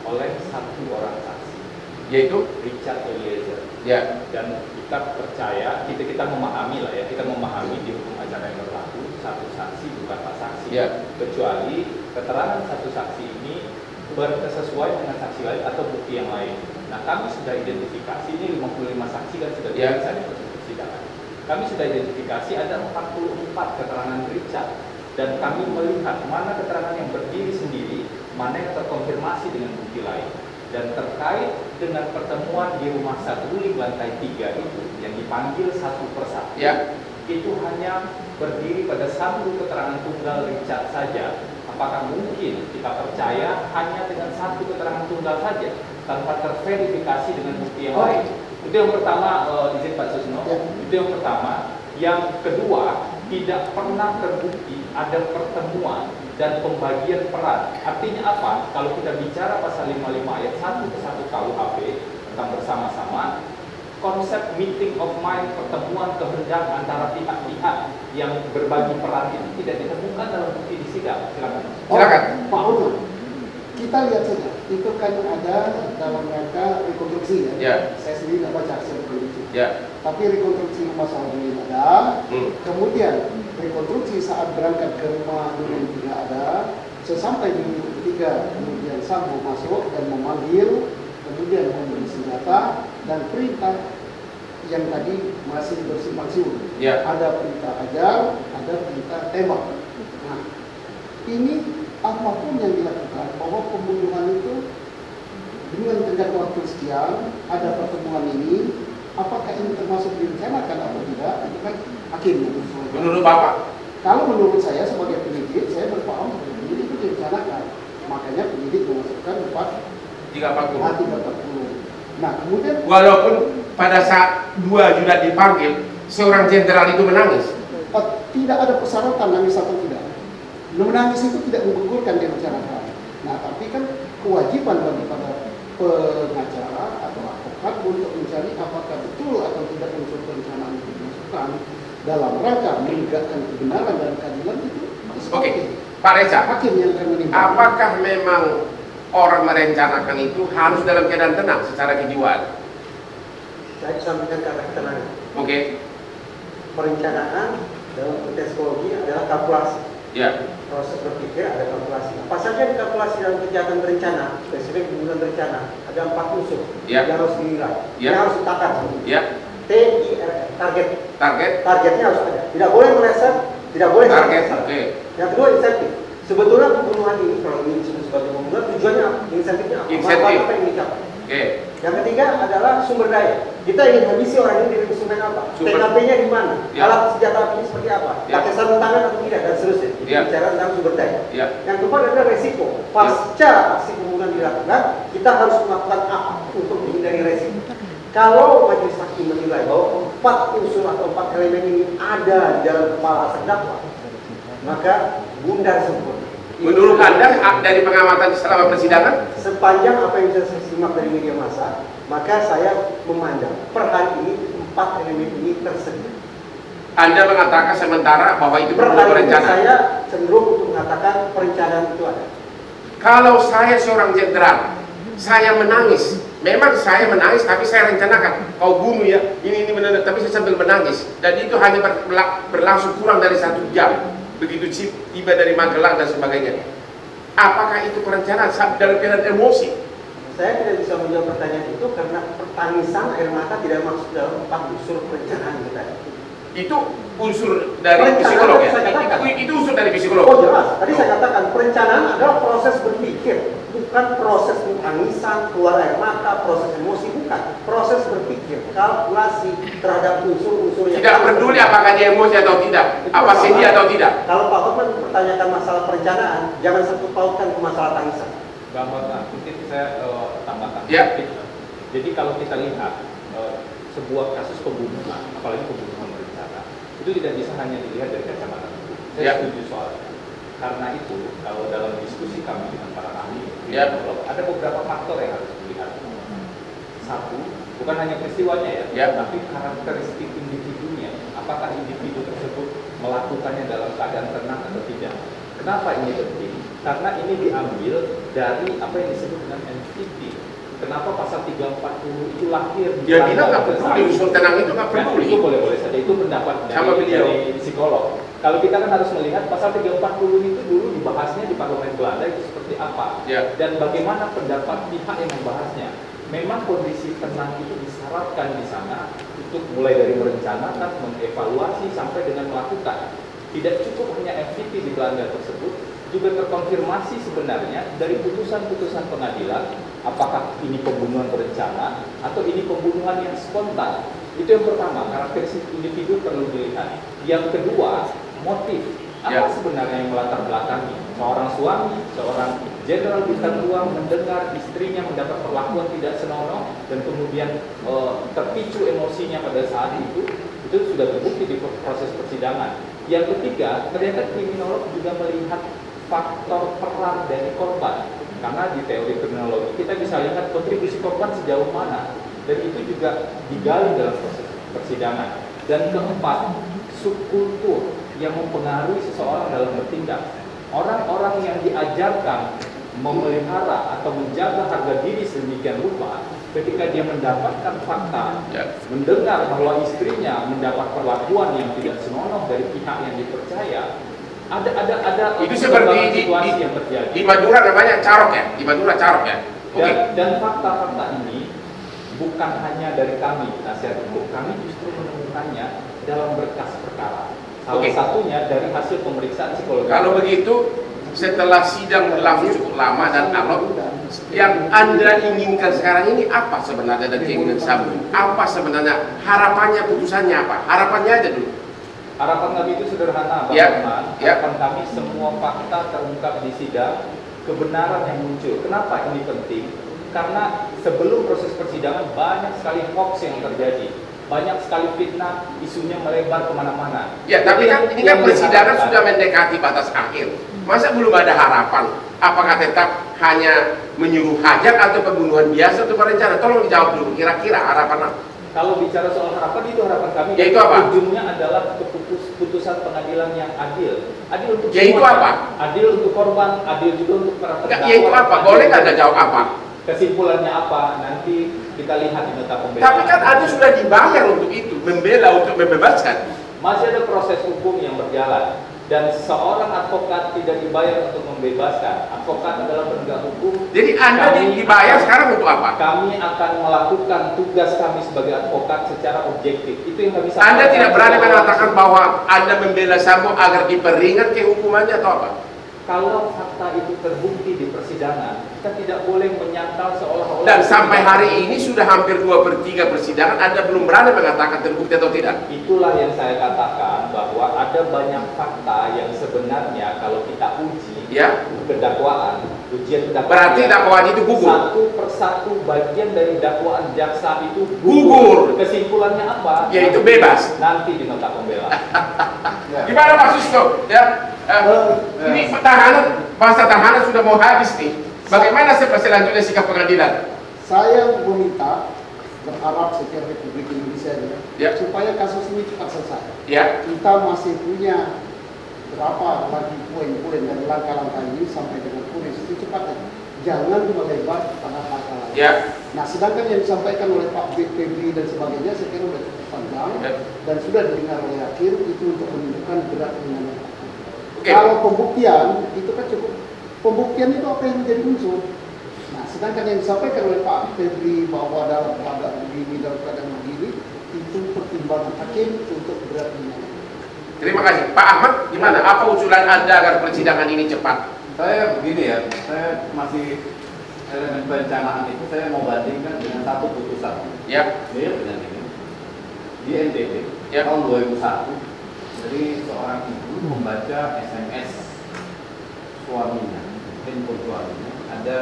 oleh satu orang saksi, yaitu Richard Eliezer. Ya. Dan kita percaya, kita memahami lah ya, kita memahami di hukum acara yang berlaku satu saksi bukan Pak saksi. Ya. Kecuali keterangan satu saksi ini bersesuaian dengan saksi lain atau bukti yang lain. Nah, kami sudah identifikasi ini 55 saksi dan sudah diperiksa di proses persidangan. Kami sudah identifikasi ada 44 keterangan Richard dan kami melihat mana keterangan yang berdiri sendiri, mana yang terkonfirmasi dengan bukti lain. Dan terkait dengan pertemuan di rumah Saguling lantai 3 itu yang dipanggil satu persatu, itu hanya berdiri pada satu keterangan tunggal Richard saja. Apakah mungkin kita percaya hanya dengan satu keterangan tunggal saja tanpa terverifikasi dengan bukti yang lain? Itu yang pertama, izin Pak Susno. Itu yang pertama. Yang kedua, tidak pernah terbukti ada pertemuan dan pembagian peran. Artinya apa? Kalau kita bicara pasal 55 ayat 1 ke 1 KUHP tentang bersama-sama, konsep meeting of mind, pertemuan kehendak antara pihak-pihak yang berbagi peran itu tidak ditemukan dalam bukti di sidang. Silakan. Silakan. Pak Uno, kita lihat saja, itu kan ada dalam rangka rekonstruksi ya. Saya sendiri tidak baca hasil rekonstruksi. Tapi rekonstruksi rumah Saguling ada, kemudian rekonstruksi saat berangkat ke rumah Duren tidak ada, sesampai di ketiga kemudian Sambo masuk dan memanggil, kemudian memberi senjata dan perintah yang tadi masih bersimpang siur. Ada perintah ajar, ada perintah tembak. Nah, ini apapun yang dilakukan, bahwa pembunuhan itu dengan tenggat waktu sekian, ada pertemuan ini, apakah ini termasuk direncanakan atau tidak, itu kan hakim. Menurut Bapak? Kalau menurut saya sebagai penyidik, saya berpaham sebagai penyidik itu direncanakan. Makanya penyidik memasukkan 340. Nah, kemudian walaupun pada saat 2 Jumat dipanggil, seorang jenderal itu menangis. Tidak ada persyaratan nangis atau tidak. Menangis itu tidak menggugurkan direncanakan. Nah, tapi kan kewajiban daripada pengacara atau advokat untuk mencari apakah betul atau tidak unsur perencanaan itu dimasukkan dalam rangka menegakkan kebenaran dan keadilan itu. Oke, Pak Reza, hakim yang akan menilai. apakah memang orang merencanakan itu harus dalam keadaan tenang secara kejiwaan? Saya sampaikan kata ketenangan. Oke. Perencanaan dalam konteks psikologi adalah kalkulasi. Proses berpikir ada kalkulasi. Apa saja dikalkulasi dalam kejahatan berencana, spesifik pembunuhan berencana, ada 4 unsur yang harus dinilai, yang harus ditakar. Targetnya harus ada. Tidak boleh meleset, tidak boleh target. Yang kedua insentif. Sebetulnya pembunuhan ini kalau ini disebut sebagai pembunuhan, tujuannya apa? Insentifnya apa? Manfaat apa yang dicapai? Yang ketiga adalah sumber daya. Kita ingin habisi orang ini dengan sumber apa? TKP-nya di mana? Alat senjata apinya seperti apa? Pakai sarung tangan atau tidak dan seterusnya. Bicara tentang sumber daya. Yang keempat adalah resiko. Pasca aksi pembunuhan dilakukan, kita harus melakukan apa untuk menghindari resiko. Kalau majelis hakim menilai bahwa 4 unsur atau 4 elemen ini ada di dalam kepala terdakwa, maka bundar sempurna. Menurut Anda dari pengamatan selama persidangan, sepanjang apa yang bisa saya simak dari media massa, maka saya memandang per hari ini 4 elemen ini tersedia. Anda mengatakan sementara bahwa itu perlu berencana. Saya cenderung untuk mengatakan perencanaan itu ada. Kalau saya seorang jenderal, saya menangis. Memang saya menangis, tapi saya rencanakan. Kau bunuh ya, ini benar. Tapi saya sambil menangis. Dan itu hanya berlangsung kurang dari 1 jam. Begitu tiba dari Magelang dan sebagainya. Apakah itu perencanaan dalam keadaan emosi? Saya tidak bisa menjawab pertanyaan itu karena tangisan air mata tidak masuk dalam 4 unsur perencanaan kita. Itu unsur dari psikolog ya? Itu unsur dari psikolog. Oh jelas, tadi saya katakan perencanaan adalah proses berpikir, bukan proses tangisan, keluar air mata, proses emosi, bukan. Proses berpikir, kalkulasi terhadap unsur-unsur yang tidak peduli apakah dia emosi atau tidak, apa sedih atau tidak. Kalau Pak Hotman mempertanyakan masalah perencanaan, jangan sangkut pautkan ke masalah tangisan. Bang Hotman, mungkin saya tambahkan. Jadi kalau kita lihat sebuah kasus pembunuhan, apalagi pembunuhan berencana, itu tidak bisa hanya dilihat dari kacamata hukum. Saya setuju soalnya. Karena itu, kalau dalam diskusi kami dengan para ahli, ada beberapa faktor yang harus dilihat. Satu, bukan hanya peristiwanya tapi karakteristik individunya. Apakah individu tersebut melakukannya dalam keadaan tenang atau tidak? Kenapa ini penting? Karena ini diambil dari apa yang disebut dengan MVP. Kenapa pasal 340 itu lahir? Dia bilang nggak peduli, unsur tenang itu nggak peduli. Itu boleh-boleh saja, itu pendapat dari psikolog. Kalau kita kan harus melihat pasal 340 itu dulu dibahasnya di parlemen Belanda itu seperti apa, dan bagaimana pendapat pihak yang membahasnya. Memang kondisi tenang itu disyaratkan di sana untuk mulai dari merencanakan, mengevaluasi sampai dengan melakukan. Tidak cukup hanya FVP di Belanda tersebut, juga terkonfirmasi sebenarnya dari putusan-putusan pengadilan apakah ini pembunuhan berencana atau ini pembunuhan yang spontan. Itu yang pertama, karakteristik individu perlu dilihat. Yang kedua, motif. Apa sebenarnya yang melatar belakangi seorang suami, seorang jenderal bintang 2 mendengar istrinya mendapat perlakuan tidak senonoh dan kemudian terpicu emosinya pada saat itu sudah terbukti di proses persidangan. Yang ketiga, ternyata kriminolog juga melihat faktor peran dari korban, karena di teori kriminologi kita bisa lihat kontribusi korban sejauh mana, dan itu juga digali dalam proses persidangan. Dan keempat, subkultur yang mempengaruhi seseorang dalam bertindak. Orang-orang yang diajarkan memelihara atau menjaga harga diri sedemikian rupa, ketika dia mendapatkan fakta, mendengar bahwa istrinya mendapat perlakuan yang tidak senonoh dari pihak yang dipercaya, ada itu seperti situasi yang terjadi. Di Madura namanya carok ya, di Madura carok ya. Dan fakta-fakta ini bukan hanya dari kami penasihat hukum, kami justru menemukannya dalam berkas perkara. Salah satunya dari hasil pemeriksaan psikologi. Kalau begitu, setelah sidang berlangsung cukup lama dan alot, yang Anda inginkan sekarang ini apa sebenarnya dari keinginan Sambo? Apa sebenarnya harapannya, putusannya apa? Harapannya aja dulu. Harapan kami itu sederhana, Pak Rahman. Harapan kami semua fakta terungkap di sidang, kebenaran yang muncul. Kenapa ini penting? Karena sebelum proses persidangan banyak sekali hoax yang terjadi. Banyak sekali fitnah, isunya melebar kemana-mana. Ya, tapi kan ini kan persidangan sudah mendekati batas akhir. Masa belum ada harapan? Apakah tetap hanya menyuruh hajar atau pembunuhan biasa atau berencana? Tolong dijawab dulu, kira-kira harapan apa? Kalau bicara soal harapan, itu harapan kami. Yaitu apa? Ujungnya adalah keputusan pengadilan yang adil. Adil untuk yaitu semua. Apa? Adil untuk korban, adil juga untuk para terdakwa. Yaitu apa? Boleh nggak Anda jawab apa? Kesimpulannya apa? Nanti kita lihat di nota pembelaan. Tapi kan Anda sudah dibayar untuk itu, membela, untuk membebaskan. Masih ada proses hukum yang berjalan. Dan seorang advokat tidak dibayar untuk membebaskan. Advokat adalah penegak hukum. Jadi Anda dibayar sekarang untuk apa? Kami akan melakukan tugas kami sebagai advokat secara objektif. Itu yang kami sampaikan. Anda tidak berani mengatakan bahwa Anda membela Sambo agar diperingat ke hukumannya atau apa? Kalau fakta itu terbukti di persidangan, kita tidak boleh menyangkal seolah-olah. Dan sampai hari ini sudah hampir 2/3 persidangan, Anda belum berani mengatakan terbukti atau tidak? Itulah yang saya katakan, bahwa ada banyak fakta yang sebenarnya kalau kita uji kedakwaan, ujian kedakwaan. Berarti dakwaan itu gugur. Satu persatu bagian dari dakwaan jaksa itu gugur. Kesimpulannya apa? Yaitu bebas. Nanti di nota pembelaan. Gimana Pak Susto? Ini tahanan, masa tahanan sudah mau habis nih. Bagaimana selanjutnya sikap pengadilan? Saya meminta, berharap setiap Republik Indonesia supaya kasus ini cepat selesai. Kita masih punya berapa lagi poin-poin dan langkah-langkah ini sampai dengan polis itu cepat. Jangan melebar pada hal-hal lain. Nah, sedangkan yang disampaikan oleh Pak Febri dan sebagainya, saya kira sudah cukup panjang dan sudah didengar oleh hakim, itu untuk menunjukkan berat ringannya. Kalau pembuktian itu kan cukup, pembuktian itu apa yang menjadi unsur. Nah, sedangkan yang disampaikan oleh Pak Febri bahwa dalam keadaan begini, dalam keadaan begini, itu pertimbangan hakim untuk berat ringannya. Terima kasih. Pak Ahmad, gimana? Apa usulan Anda agar persidangan ini cepat? Saya begini ya, saya masih elemen perencanaan itu saya mau bandingkan dengan satu putusan. Mirip dengan ini. Di NTB tahun 2001, jadi seorang ibu membaca SMS suaminya, handphone suaminya, ada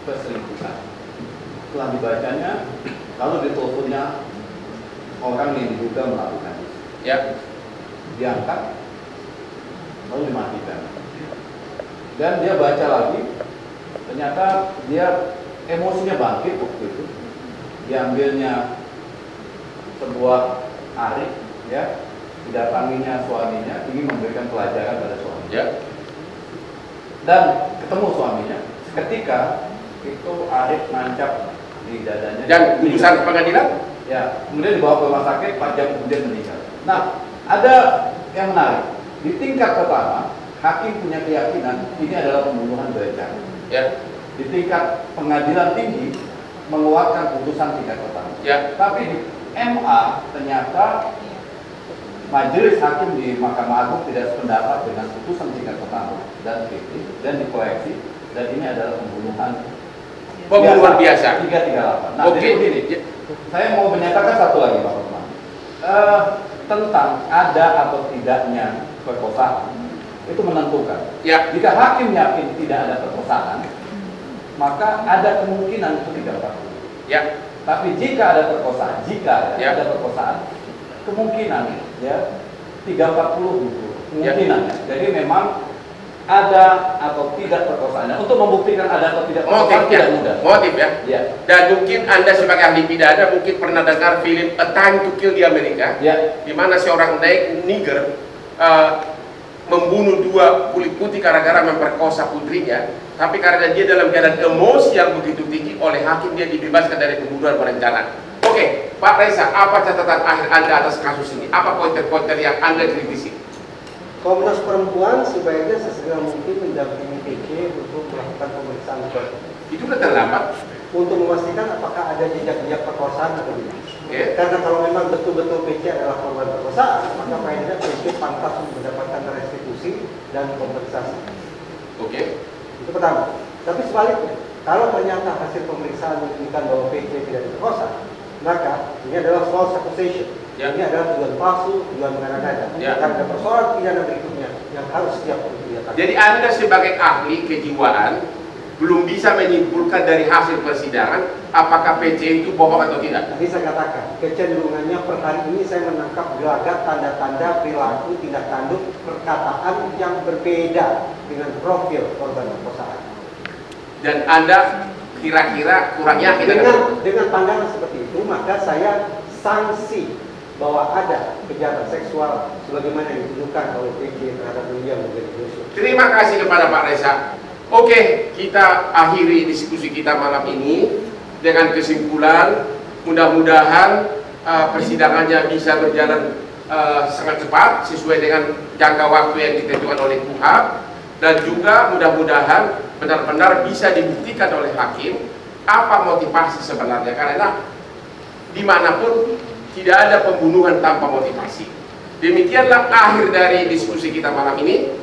perselingkuhan. Setelah dibacanya, lalu diteleponnya orang yang diduga melakukan itu. Diangkat, lalu dimatikan. Dan dia baca lagi, ternyata dia emosinya bangkit waktu itu. Diambilnya sebuah arit, didatanginya suaminya, ingin memberikan pelajaran pada suaminya. Dan ketemu suaminya, ketika itu arit nancap di dadanya. Dan putusan pengadilan? Kemudian dibawa ke rumah sakit, 4 jam kemudian meninggal. Nah, ada yang menarik. Di tingkat pertama, hakim punya keyakinan ini adalah pembunuhan berencana. Di tingkat pengadilan tinggi mengeluarkan putusan tingkat pertama. Tapi di MA ternyata majelis hakim di Mahkamah Agung tidak sependapat dengan putusan tingkat pertama dan kritik dan dikoreksi dan ini adalah pembunuhan biasa. 338. Nah, jadi begini, saya mau menyatakan satu lagi Pak Hotman, tentang ada atau tidaknya perkosaan itu menentukan. Ya. Jika hakim yakin tidak ada perkosaan, maka ada kemungkinan itu 340. Ya. Tapi jika ada perkosaan, ada perkosaan, kemungkinan ya 340 gitu. Kemungkinan. Ya. Jadi memang ada atau tidak perkosaan. Dan untuk membuktikan ada atau tidak perkosaan tidak mudah. Motif ya. Ya. Dan mungkin Anda sebagai ahli pidana mungkin pernah dengar film A Time to Kill di Amerika, di mana seorang nigger membunuh 2 kulit putih gara-gara memperkosa putrinya, tapi karena dia dalam keadaan emosi yang begitu tinggi, oleh hakim dia dibebaskan dari pembunuhan berencana. Oke, Pak Reza, apa catatan akhir Anda atas kasus ini? Apa pointer-pointer yang Anda kritisi? Komnas Perempuan sebaiknya sesegera mungkin mendampingi PC untuk melakukan pemeriksaan itu udah terlambat untuk memastikan apakah ada jejak-jejak perkosaan atau tidak. Karena kalau memang betul-betul PC adalah korban perkosaan, maka faedahnya PC pantas untuk mendapatkan restitusi dan kompensasi. Itu pertama. Tapi sebaliknya, kalau ternyata hasil pemeriksaan menunjukkan bahwa PC tidak diperkosa, maka ini adalah false accusation. Ini adalah tuduhan palsu, tuduhan mengada-ngada. Karena ada persoalan pidana berikutnya yang harus siap untuk dinyatakan. Jadi Anda sebagai ahli kejiwaan belum bisa menyimpulkan dari hasil persidangan apakah PC itu bohong atau tidak. Tadi saya katakan, kecenderungannya per hari ini saya menangkap gelagat tanda-tanda perilaku tindak tanduk perkataan yang berbeda dengan profil korban perkosaan. Dan Anda kira-kira kurang yakin dengan pandangan seperti itu, maka saya sanksi bahwa ada kejahatan seksual sebagaimana yang dituduhkan oleh PC terhadap William menjadi Joshua. Terima kasih kepada Pak Reza. Oke, kita akhiri diskusi kita malam ini dengan kesimpulan mudah-mudahan persidangannya bisa berjalan sangat cepat sesuai dengan jangka waktu yang ditentukan oleh KUHP, dan juga mudah-mudahan benar-benar bisa dibuktikan oleh hakim apa motivasi sebenarnya, karena dimanapun tidak ada pembunuhan tanpa motivasi. Demikianlah akhir dari diskusi kita malam ini.